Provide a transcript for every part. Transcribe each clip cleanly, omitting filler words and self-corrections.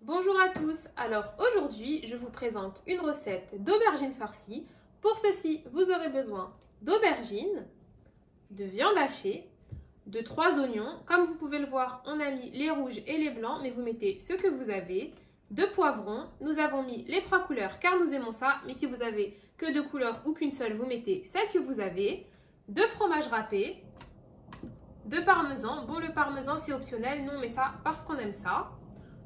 Bonjour à tous, alors aujourd'hui je vous présente une recette d'aubergines farcies. Pour ceci, vous aurez besoin d'aubergines, de viande hachée, de 3 oignons. Comme vous pouvez le voir, on a mis les rouges et les blancs, mais vous mettez ce que vous avez. De poivrons, nous avons mis les 3 couleurs car nous aimons ça, mais si vous avez que 2 couleurs ou qu'une seule, vous mettez celle que vous avez. De fromage râpé, de parmesan. Bon, le parmesan c'est optionnel, nous on met ça parce qu'on aime ça.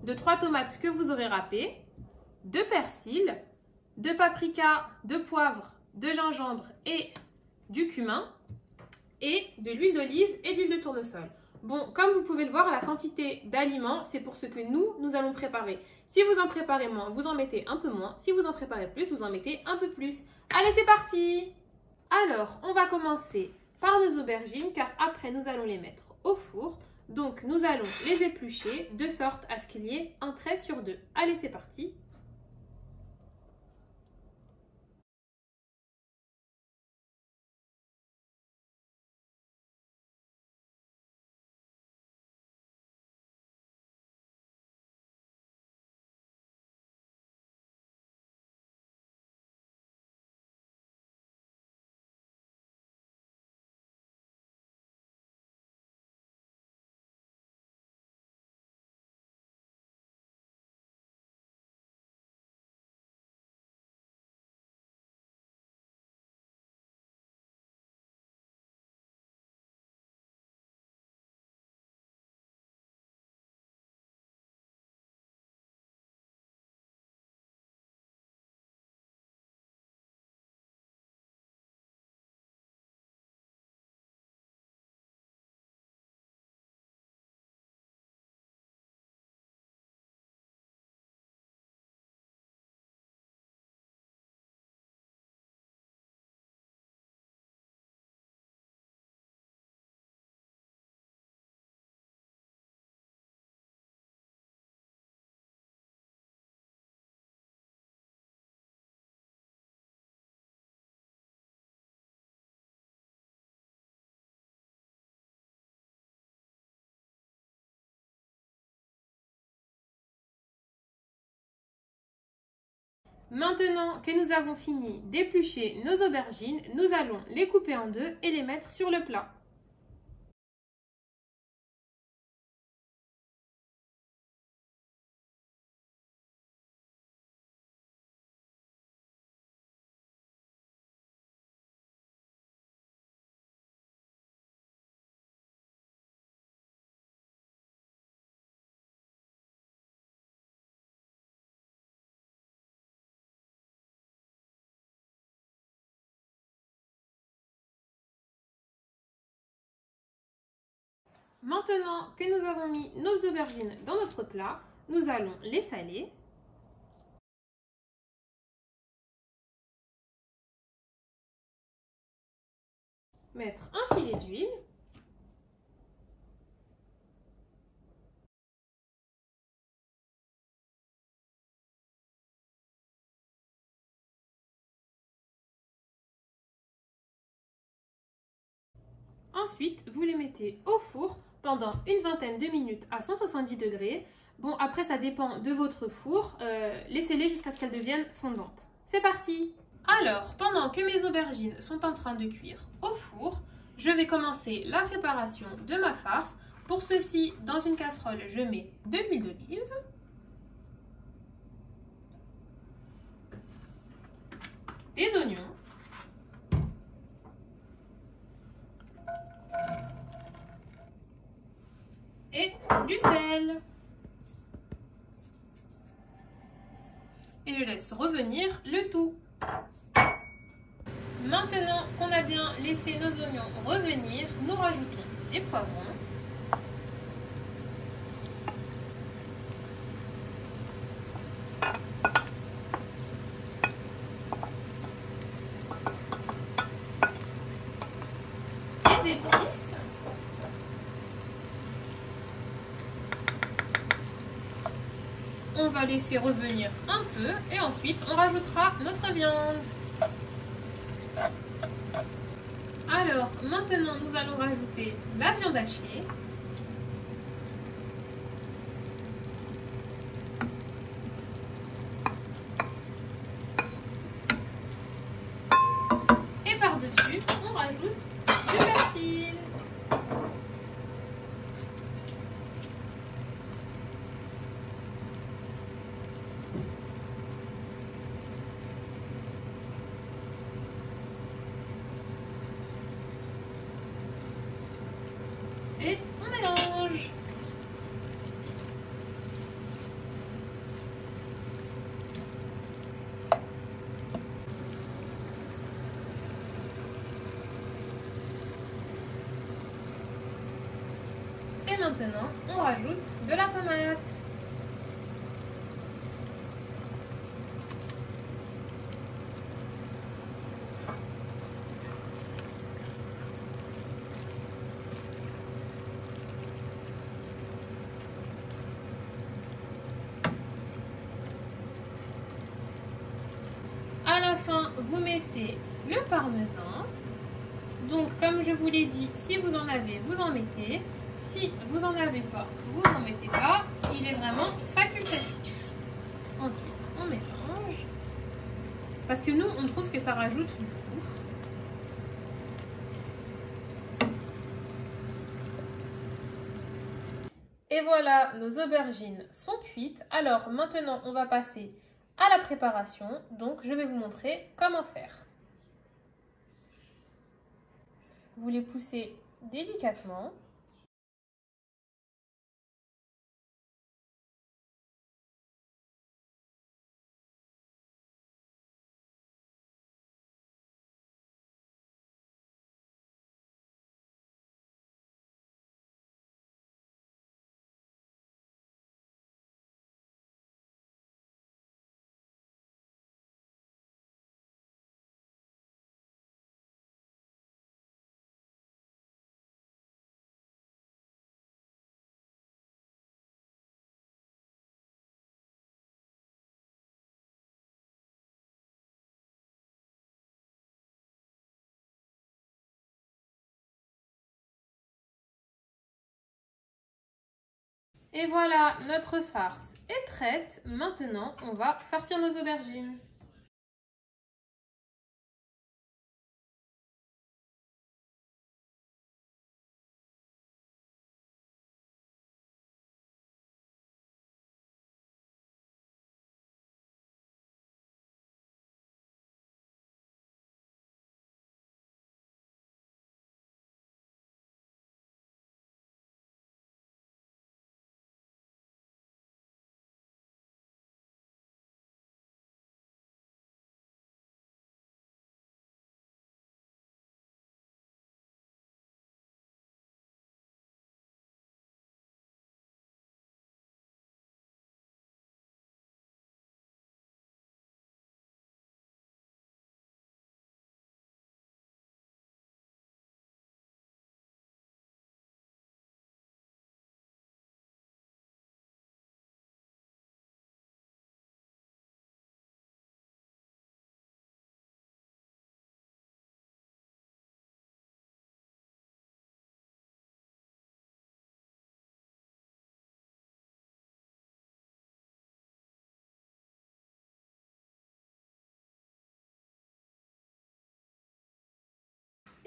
De 3 tomates que vous aurez râpées, de persil, de paprika, de poivre, de gingembre et du cumin, et de l'huile d'olive et d'huile de tournesol. Bon, comme vous pouvez le voir, la quantité d'aliments, c'est pour ce que nous allons préparer. Si vous en préparez moins, vous en mettez un peu moins. Si vous en préparez plus, vous en mettez un peu plus. Allez, c'est parti! Alors, on va commencer par nos aubergines, car après, nous allons les mettre au four. Donc, nous allons les éplucher de sorte à ce qu'il y ait un trait sur deux. Allez, c'est parti! Maintenant que nous avons fini d'éplucher nos aubergines, nous allons les couper en deux et les mettre sur le plat. Maintenant que nous avons mis nos aubergines dans notre plat, nous allons les saler. Mettre un filet d'huile. Ensuite, vous les mettez au four pendant une vingtaine de minutes à 170 degrés. Bon, après, ça dépend de votre four. Laissez-les jusqu'à ce qu'elles deviennent fondantes. C'est parti! Alors, pendant que mes aubergines sont en train de cuire au four, je vais commencer la préparation de ma farce. Pour ceci, dans une casserole, je mets de l'huile d'olive, des oignons, et du sel. Et je laisse revenir le tout. Maintenant qu'on a bien laissé nos oignons revenir, nous rajoutons des poivrons. Des épices. On va laisser revenir un peu et ensuite on rajoutera notre viande. Alors maintenant nous allons rajouter la viande hachée. rajoute du persil. Et on mélange. Et maintenant, on rajoute de la tomate. À la fin, vous mettez le parmesan. Donc, comme je vous l'ai dit, si vous en avez, vous en mettez. Si vous n'en avez pas, vous n'en mettez pas. Il est vraiment facultatif. Ensuite, on mélange. Parce que nous, on trouve que ça rajoute du goût. Et voilà, nos aubergines sont cuites. Alors maintenant, on va passer à la préparation. Donc, je vais vous montrer comment faire. Vous les poussez délicatement. Et voilà, notre farce est prête. Maintenant, on va farcir nos aubergines.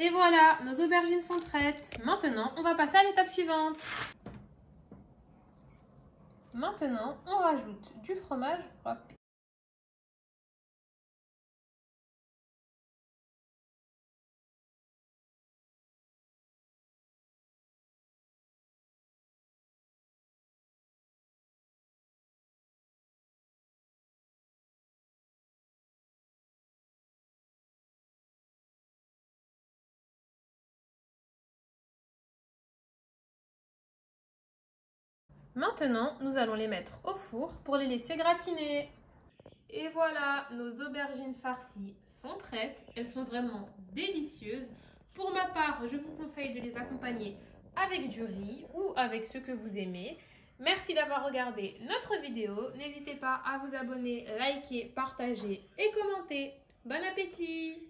Et voilà, nos aubergines sont prêtes. Maintenant, on va passer à l'étape suivante. Maintenant, on rajoute du fromage râpé. Maintenant, nous allons les mettre au four pour les laisser gratiner. Et voilà, nos aubergines farcies sont prêtes. Elles sont vraiment délicieuses. Pour ma part, je vous conseille de les accompagner avec du riz ou avec ce que vous aimez. Merci d'avoir regardé notre vidéo. N'hésitez pas à vous abonner, liker, partager et commenter. Bon appétit!